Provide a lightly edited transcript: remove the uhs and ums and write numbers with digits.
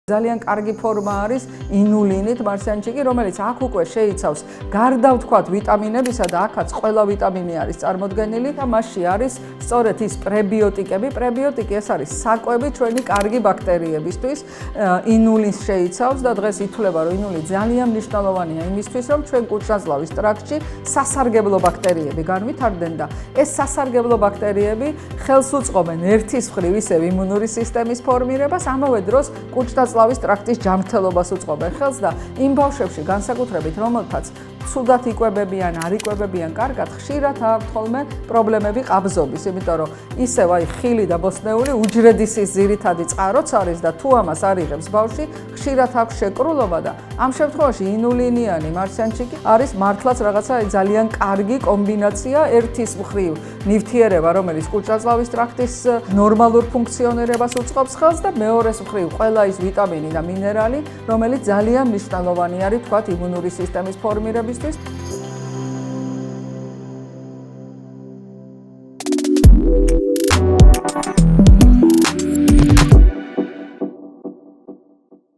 ძალიან კარგი ფორმა არის ინულინით მარსიანჩიკი, რომელიც აქ უკვე შეიცავს გარდა ვთქვათ ვიტამინებისა და აქაც ყველა ვიტამინი არის წარმოდგენილი და მასში არის სწორედ ის პრებიოტიკები. პრებიოტიკი ეს არის საკვები ჩვენი კარგი ბაქტერიებისთვის. ინულინს შეიცავს და დღეს ითვლება, რომ ინული ძალიან მნიშვნელოვანია იმისთვის, რომ ჩვენ კუჭ-ნაწლავის ტრაქტში სასარგებლო ბაქტერიები განვითარდნენ და ეს სასარგებლო ბაქტერიები ხელს უწყობენ ერთის მხრივ ისევ იმუნური სისტემის ფორმირებას, ამავე დროს კუჭ-ნაწლავის ტრაქტის ჯანმრთელობას უწყობენ ხელს და იმ ბავშვებში განსაკუთრებით რომელთაც ცუდად იკვებებიან, არ იკვებებიან კარგად, ხშირად აქვთ ხოლმე პრობლემები ყაბზობის, იმიტომ რომ ისევ აი ხილი და ბოსტნეული უჯრედისის ძირითადი წყაროც არის და თუ ამას არ იღებს ბავშვი, ხშირად აქვს შეკრულობა და ამ შემთხვევაში ინულინიანი მარსიანჩიკი არის მართლაც რაღაცა ძალიან კარგი კომბინაცია ერთის მხრივ ნივთიერება, რომელიც კუჭ-ნაწლავის ტრაქტის ნორმალურ ფუნქციონირებას უწყობს ხელს და მეორეს მხრივ ყველა ის ვიტამინი და მინერალი, რომელიც ძალიან მნიშვნელოვანი არის თქვათ იმუნური სისტემის ფორმირებისთვის.